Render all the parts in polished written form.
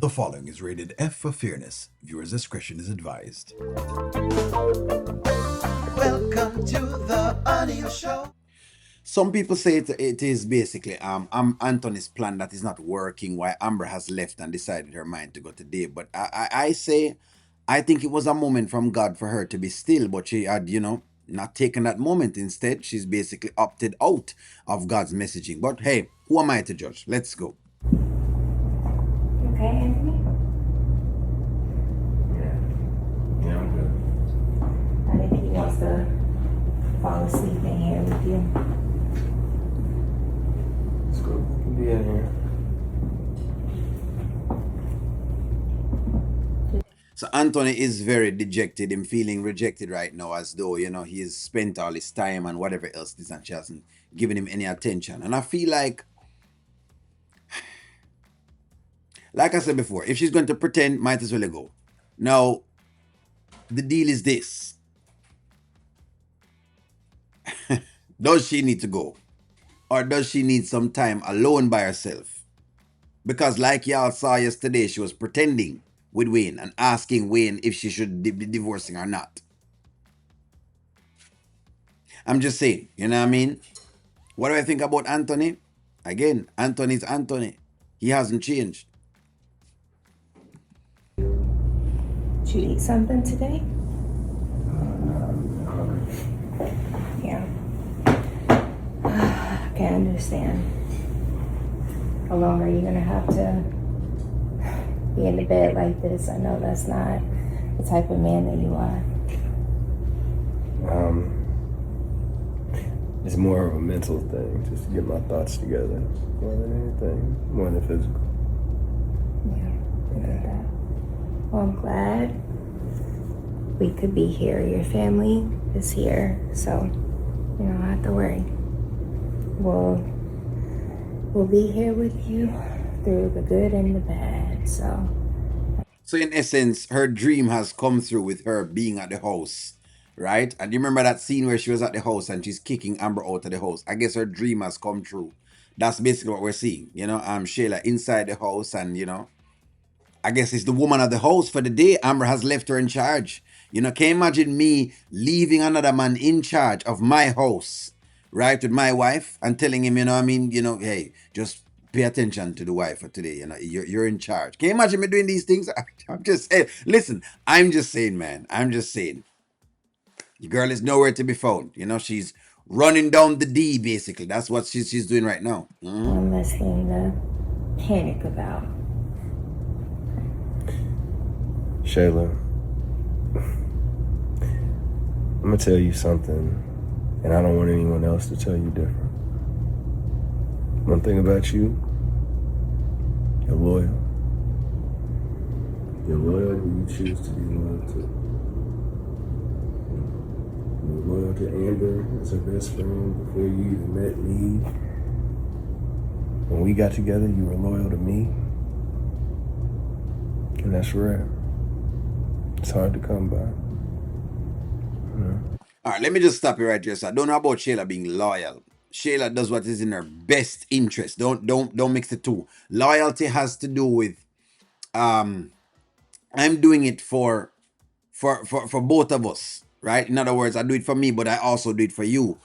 The following is rated F for fairness. Viewers' discretion is advised. Welcome to the audio show. Some people say it is basically Anthony's plan that is not working, why Amber has left and decided her mind to go today. But I say I think it was a moment from God for her to be still, but she had, not taken that moment. Instead, she's basically opted out of God's messaging. But hey, who am I to judge? Let's go. Okay, Anthony? Yeah, I'm good. I think he wants to fall asleep in here with you. It's good. We can be in here. So Anthony is very dejected and feeling rejected right now, as though, he has spent all his time and whatever else this, and she hasn't given him any attention. And I feel like I said before, if she's going to pretend, might as well go. Now, the deal is this. Does she need to go? Or does she need some time alone by herself? Because like y'all saw yesterday, she was pretending with Wayne and asking Wayne if she should be divorcing or not. I'm just saying, you know what I mean? What do I think about Anthony? Again, Anthony's Anthony. He hasn't changed. Did you eat something today? Yeah. I can understand. How long are you gonna have to be in the bed like this? I know that's not the type of man that you are. It's more of a mental thing, just to get my thoughts together, more than anything, more than physical. Yeah, I get that. Well, I'm glad we could be here. Your family is here, so you don't have to worry. We'll be here with you through the good and the bad. So in essence, her dream has come through with her being at the house, right? And you remember that scene where she was at the house and she's kicking Amber out of the house. I guess her dream has come true. That's basically what we're seeing. Shayla inside the house, and I guess it's the woman of the house for the day. Amber has left her in charge. Can you imagine me leaving another man in charge of my house, right, with my wife, and telling him, hey, just pay attention to the wife for today. You're in charge. Can you imagine me doing these things? I'm just saying. Listen, I'm just saying, man. I'm just saying. The girl is nowhere to be found. She's running down the D, basically. That's what she's doing right now. one less thing to panic about. Shayla, I'm gonna tell you something, and I don't want anyone else to tell you different. One thing about you, you're loyal. You're loyal who you choose to be loyal to. You were loyal to Amber as her best friend before you even met me. When we got together, you were loyal to me. And that's rare. It's hard to come by. All right, let me just stop you right here. So I don't know about Shayla being loyal. Shayla does what is in her best interest. Don't mix the two. Loyalty has to do with I'm doing it for both of us, right? In other words, I do it for me, but I also do it for you.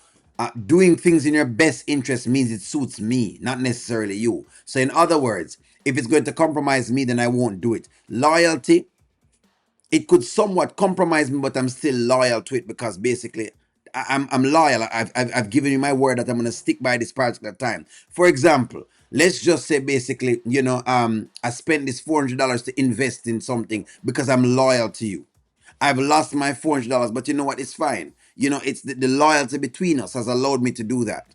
Doing things in your best interest means it suits me, not necessarily you. So in other words, if it's going to compromise me, then I won't do it. Loyalty, it could somewhat compromise me, but I'm still loyal to it because basically I'm loyal. I've given you my word that I'm going to stick by this particular time. For example, let's just say basically, I spent this $400 to invest in something because I'm loyal to you. I've lost my $400, but you know what? It's fine. It's the loyalty between us has allowed me to do that.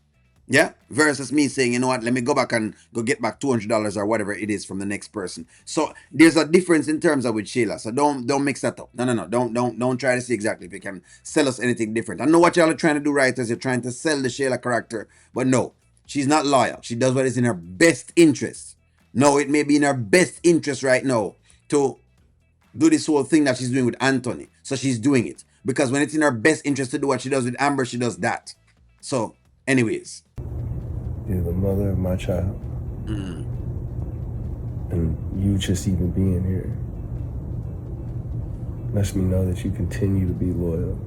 Yeah, versus me saying, you know what, let me go back and go get back $200 or whatever it is from the next person. So there's a difference in terms of with Shayla. So don't mix that up. No. Don't try to see exactly if you can sell us anything different. I know what y'all are trying to do, writers. You're trying to sell the Shayla character, but no, she's not loyal. She does what is in her best interest. No, it may be in her best interest right now to do this whole thing that she's doing with Anthony. So she's doing it because when it's in her best interest to do what she does with Amber, she does that. So, anyways. You're the mother of my child. And And you just even being here lets me know that you continue to be loyal.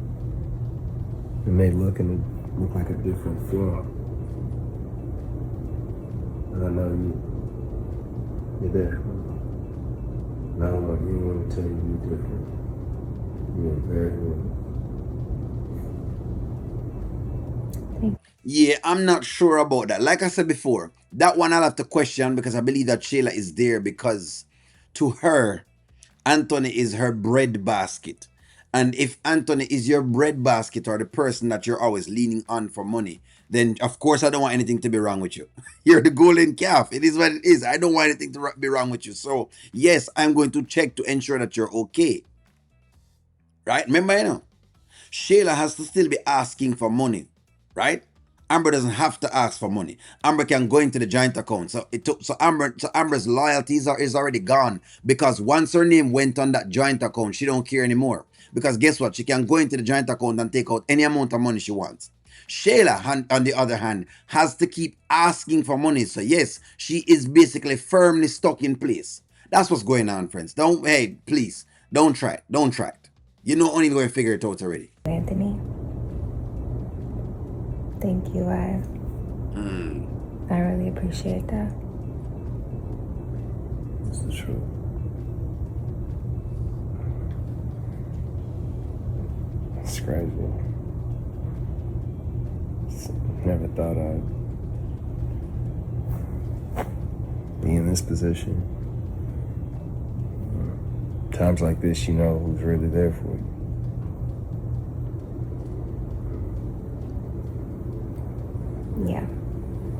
It may look like a different flaw, but I know you're there. And I don't want anyone to tell you you're different. You're very loyal. Yeah, I'm not sure about that. Like I said before, that one I'll have to question because I believe that Shayla is there because to her, Anthony is her bread basket. And if Anthony is your bread basket or the person that you're always leaning on for money, then of course I don't want anything to be wrong with you. You're the golden calf. It is what it is. I don't want anything to be wrong with you. So yes, I'm going to check to ensure that you're okay. Right? Remember, Shayla has to still be asking for money. Right? Amber doesn't have to ask for money. Amber can go into the joint account. So Amber's loyalty is already gone because once her name went on that joint account, she don't care anymore. Because guess what? She can go into the joint account and take out any amount of money she wants. Shayla, on the other hand, has to keep asking for money. So yes, she is basically firmly stuck in place. That's what's going on, friends. Please, don't try it. Don't try it. You know only going to figure it out already. Anthony, thank you. I really appreciate that. It's the truth. It's crazy. Never thought I'd be in this position. Times like this, you know who's really there for you. Yeah.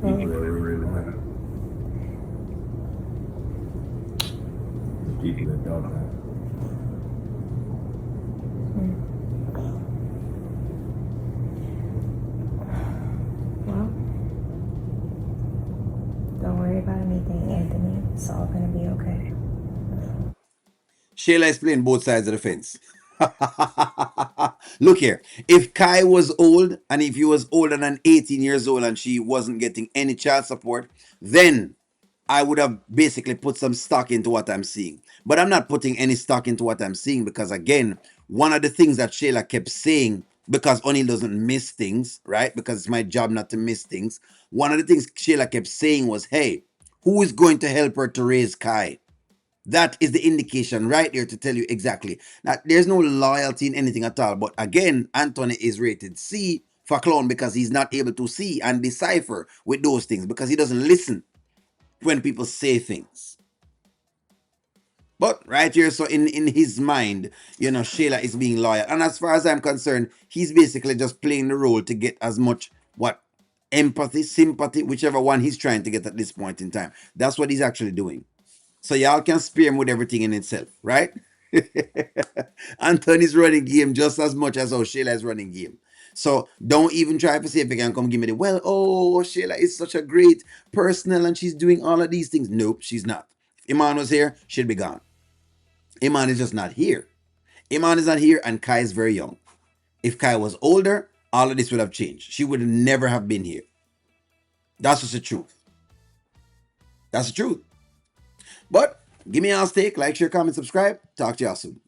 You really matter. People that don't matter. Well, don't worry about anything, Anthony. It's all gonna be okay. Shayla is playing both sides of the fence. Look here. If Kai was old and if he was older than 18 years old and she wasn't getting any child support, then I would have basically put some stock into what I'm seeing. But I'm not putting any stock into what I'm seeing because, again, one of the things that Shayla kept saying, because O'Neill doesn't miss things, right? Because it's my job not to miss things. One of the things Shayla kept saying was, hey, who is going to help her to raise Kai? That is the indication right there to tell you exactly. Now, there's no loyalty in anything at all. But again, Anthony is rated C for clown because he's not able to see and decipher with those things because he doesn't listen when people say things. But right here, so in his mind, Shayla is being loyal. And as far as I'm concerned, he's basically just playing the role to get as much, empathy, sympathy, whichever one he's trying to get at this point in time. That's what he's actually doing. So y'all can spare him with everything in itself, right? Anthony's running game just as much as how Shayla is running game. So don't even try to say if you can come give me Shayla is such a great personal and she's doing all of these things. Nope, she's not. If Iman was here, she'd be gone. Iman is just not here. Iman is not here and Kai is very young. If Kai was older, all of this would have changed. She would never have been here. That's just the truth. That's the truth. But give me y'all's take, like, share, comment, subscribe. Talk to y'all soon.